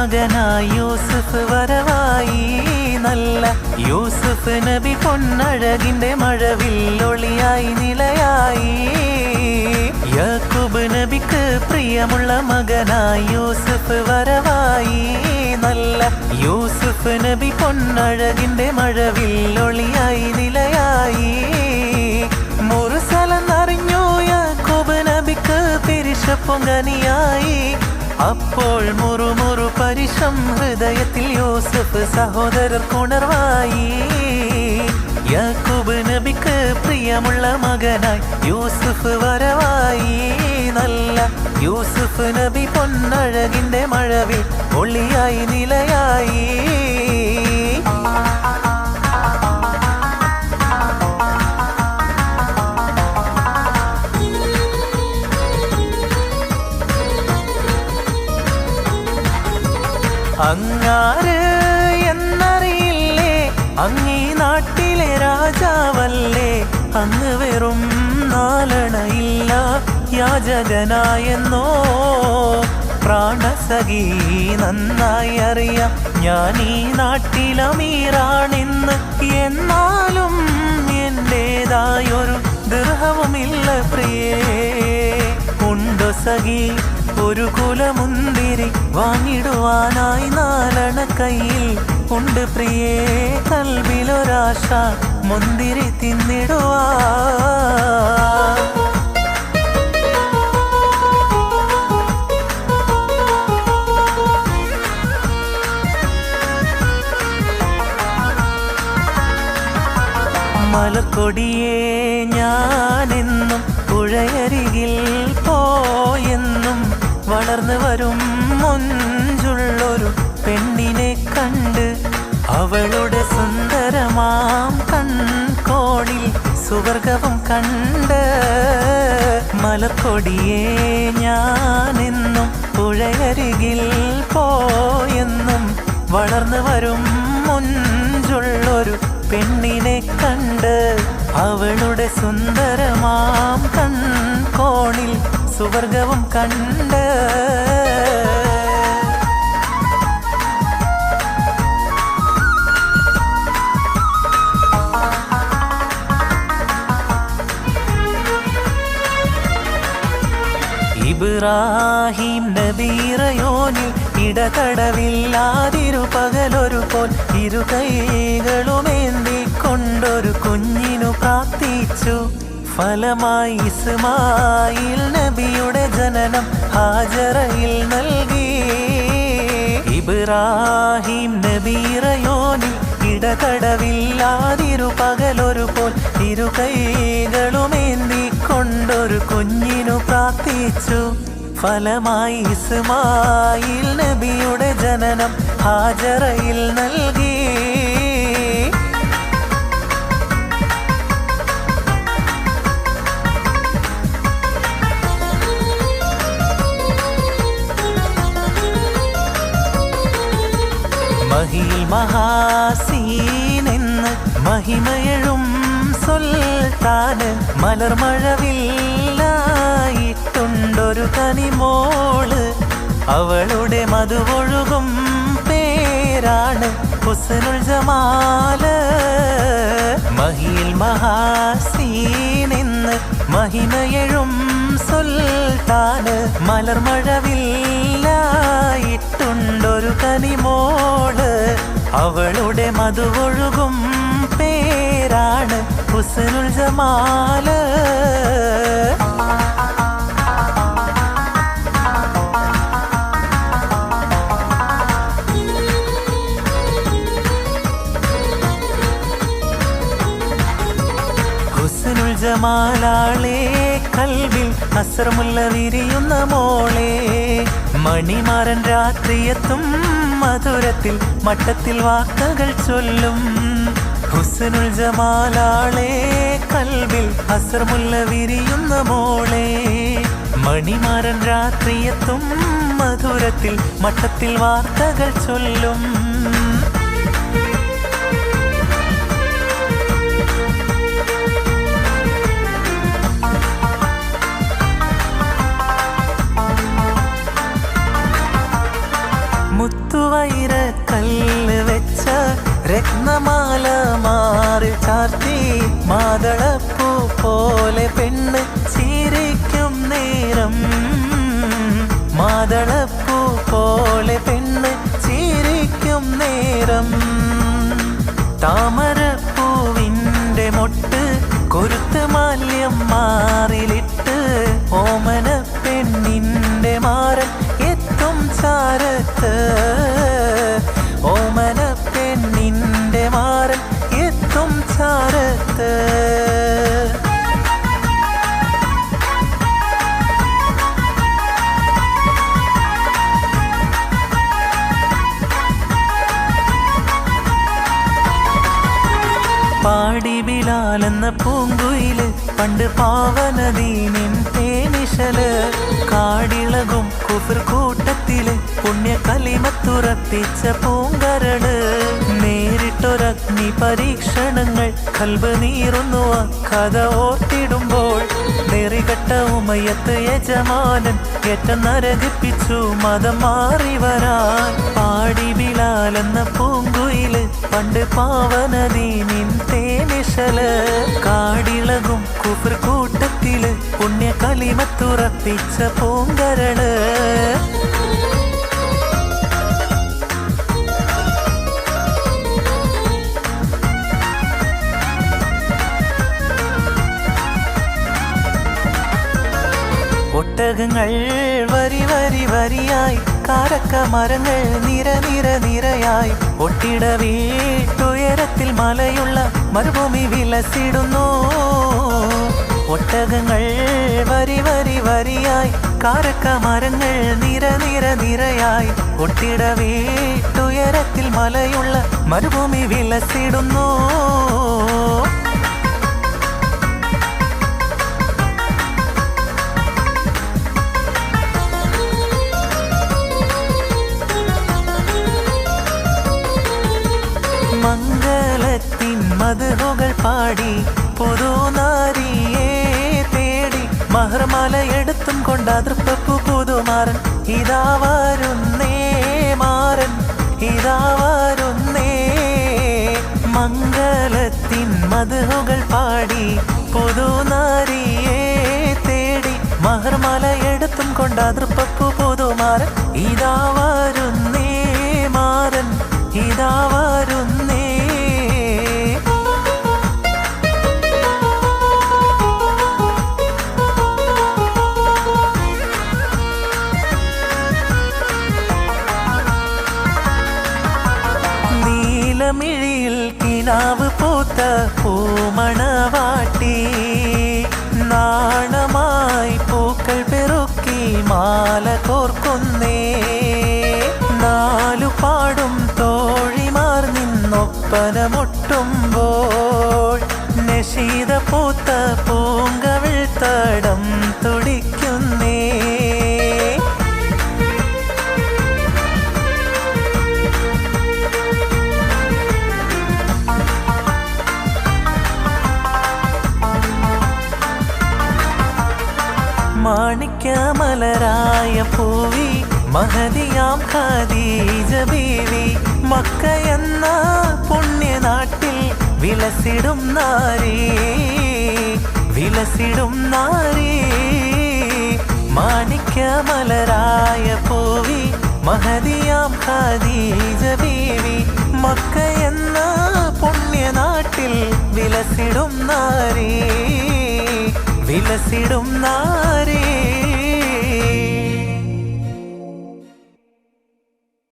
മകനായി യൂസുഫ് വരവായി. നല്ല യൂസുഫ് നബി പൊന്നഴകിന്റെ മഴവില്ലൊളിയായി നിലയായി. യാക്കൂബ് നബിക്ക് പ്രിയമുള്ള മകനായി യൂസുഫ് വരവായി. നല്ല യൂസുഫ് നബി പൊന്നഴകിന്റെ മഴവില്ലൊളിയായി നിലയായി. മുർസലെന്നറിഞ്ഞു യാക്കൂബ് നബിക്ക് പിരിശപ്പൊങ്കനിയായി. അപ്പോൾ മുറുമുറു പരിശം ഹൃദയത്തിൽ യൂസുഫ് സഹോദരർക്കുണർവായി. യാക്കൂബ് നബിക്ക് പ്രിയമുള്ള മകനായി യൂസുഫ് വരവായി. നല്ല യൂസുഫ് നബി പൊന്നഴകിന്റെ മഴവിൽ ഒളിയായി നിലയായി. അങ്ങാര് എന്നറിയില്ലേ, അങ്ങീ നാട്ടിലെ രാജാവല്ലേ. അങ്ങ് വെറും നാലണയില്ല യാചകനായെന്നോ പ്രാണസഖി നന്നായി അറിയാം ഞാൻ ഈ നാട്ടിലമീറാണെന്ന്. എന്നാലും എന്റേതായൊരു ദൃഹവുമില്ല പ്രിയേ. ഉണ്ടോ സഖി ഒരു കുലമുന്തിരി വാങ്ങിടുവാനായി നാലണ കയ്യിൽ ഉണ്ട് പ്രിയേ. കൽബിലൊരാശ മുന്തിരി തിന്നിടുവാ. മലക്കൊടിയേ ഞാനെന്നും പുഴയരികിൽ പോയെന്നും വളർന്നു വരും മൊഞ്ചുള്ളൊരു പെണ്ണിനെ കണ്ട്. അവളുടെ സുന്ദരമാം കൺകോണിൽ സുവർഗവും കണ്ട്. മലക്കൊടിയേ ഞാനെന്നും പുഴയരികിൽ പോയെന്നും വളർന്നു വരും മൊഞ്ചുള്ളൊരു പെണ്ണിനെ കണ്ട്. അവളുടെ സുന്ദരമാം കൺകോണിൽ സുവർഗവും കണ്ട്. ഇബ്രാഹിം നബീറയോനിൽ ഇടതടവില്ലാതിരു പകലൊരു പോൽ ഇരു കൈകളുമേന്തിക്കൊണ്ടൊരു കുഞ്ഞിനു പ്രാർത്ഥിച്ചു. ഫലമായി ഇസ്മായിൽ നബിയുടെ ജനനം ഹാജറയിൽ നൽകി. ഇബ്രാഹിം നബീറയോനിൽ ഇടതടവില്ലാതിരു പകലൊരു പോൽ ഇരു കൈകളുമേന്തിക്കൊണ്ടൊരു കുഞ്ഞിനു പ്രാർത്ഥിച്ചു. ഫലമായി ഇസ്മായിൽ നബിയുടെ ജനനം ഹാജറയിൽ നൽകി. മഹിൽ മഹാസീനെന്ന് മഹിമയഴും സുൽത്താന് മലർമഴവില്ലായിട്ടുണ്ടൊരു കനിമോള്. അവളുടെ മധുവൊഴുകും പേരാണ് ഹുസ്നുൽ ജമാല്. മഹിൽ മഹാസീനെന്ന് മഹിമയഴും സുൽത്താന് മലർമഴവില്ലായിട്ടുണ്ടൊരു കനിമോള്. അവളുടെ മധുവൊഴുകും പേരാണ് ഹുസ്നുൽ ജമാല്. ഹുസ്നുൽ ജമാലാളെ കൽവിൽ അസ്രമുല്ല വിരിയുന്ന മോളെ. മണിമാരൻ രാത്രിയെത്തും മധുരത്തിൽ മട്ടത്തിൽ വാക്കുകൾ ചൊല്ലും. ഹുസ്നുൽ ജമാലാളെ കൽവിൽ അസ്രമുല്ല വിരിയുന്ന മോളെ. മണിമാരൻ രാത്രിയെത്തും മധുരത്തിൽ മട്ടത്തിൽ വാർത്തകൾ ചൊല്ലും. മുത്ത് മുത്തുവൈര കല്ല് വെച്ച രത്നമാല മാറിൽ ചാർത്തി മാതളപ്പൂ പോലെ പെണ്ണ് ചിരിക്കും നേരം മാതളപ്പൂ പോലെ പെണ്ണ് ചിരിക്കും നേരം താമരപ്പൂവിൻ്റെ മൊട്ട് കൊരുത്ത് മാല്യം മാറിലിട്ട് ഓമന പെണ്ണിൻ്റെ മാരൻ എത്തും ചാരത്ത് ഓമന പെണ്ണിൻ്റെ മാരൻ എത്തും ചാരത്ത് പാടി ബിലാലെന്ന പൂങ്കുയില് പണ്ട് പാവനദീനിൻ തേനിശല് കാടിളകും കുഫർ കൂട്ടത്തില് പുണ്യ കലിമത്തുറപ്പിച്ച പൂങ്കരട് നേരിട്ടൊരഗ്നി പരീക്ഷണങ്ങൾ കൽബ് നീറുന്നു ആ കഥ ഓർത്തിടുമ്പോൾ നെറികെട്ട ഉമയത്ത് യജമാനൻ ഏറ്റം നരകിപ്പിച്ചു മതം മാറി വരാൻ പാടി ബിലാലെന്ന പൂങ്കുയില് പണ്ട് പാവനദീനിൻ തേനിശല് കാടിളകും കുഫർ കൂട്ടത്തില് പുണ്യ കലിമത്തുറപ്പിച്ച പൂങ്കരട് ഒട്ടകങ്ങൾ വരി വരി വരിയായി കാരക്ക മരങ്ങൾ നിര നിര നിരയായി ഒട്ടിട വീട്ടുയരത്തിൽ മലയുള്ള മരുഭൂമി വിലസിടുന്നു ഒട്ടകങ്ങൾ വരി വരി വരിയായി കാരക്ക മരങ്ങൾ നിര നിര നിരയായി ഒട്ടിട വീട്ടുയരത്തിൽ മലയുള്ള മരുഭൂമി വിലസിടുന്നു മംഗളത്തിൻ മധുകൾ പാടി പുതുനാരിയെ തേടി മഹർമാല എടുത്തും കൊണ്ട് അതിർപ്പു പുതുമാരൻ ഇതാ വരുന്നേ മാരൻ ഇതാ വരുന്നേ മംഗളത്തിൻ മധുകൾ പാടി പുതുനാരിയെ തേടി മഹർമാല എടുത്തും കൊണ്ട് അതിർപ്പു പുതുമാരൻ ഇതാ വരുന്നേ മാരൻ ഇതാ വരുന്നേ നീലമിഴിയിൽ കിനാവ് പൂത്ത പൂമണവാട്ടി നാണമായി പൂക്കൾ പെറുക്കി മാല കോർക്കുന്നേ നാലു പാടും തോഴിമാർ നിന്നൊപ്പനമൊട്ടുമ്പോൾ നശീത പൂത്ത പൂങ്കവിൾ തടം തുടിക്കുന്നേ മാണിക്യമലരായ പൂവി മഹദിയാം ഖദീജ ബീവി മക്കയെന്ന പുണ്യനാട്ടിൽ വിലസിടും നാരി വിലസിടും നാരി മാണിക്യമലരായ പൂവി മഹദിയാം ഖദീജ ബീവി മക്കയെന്ന പുണ്യനാട്ടിൽ വിലസിടും നാരി വിലസിടും നാരി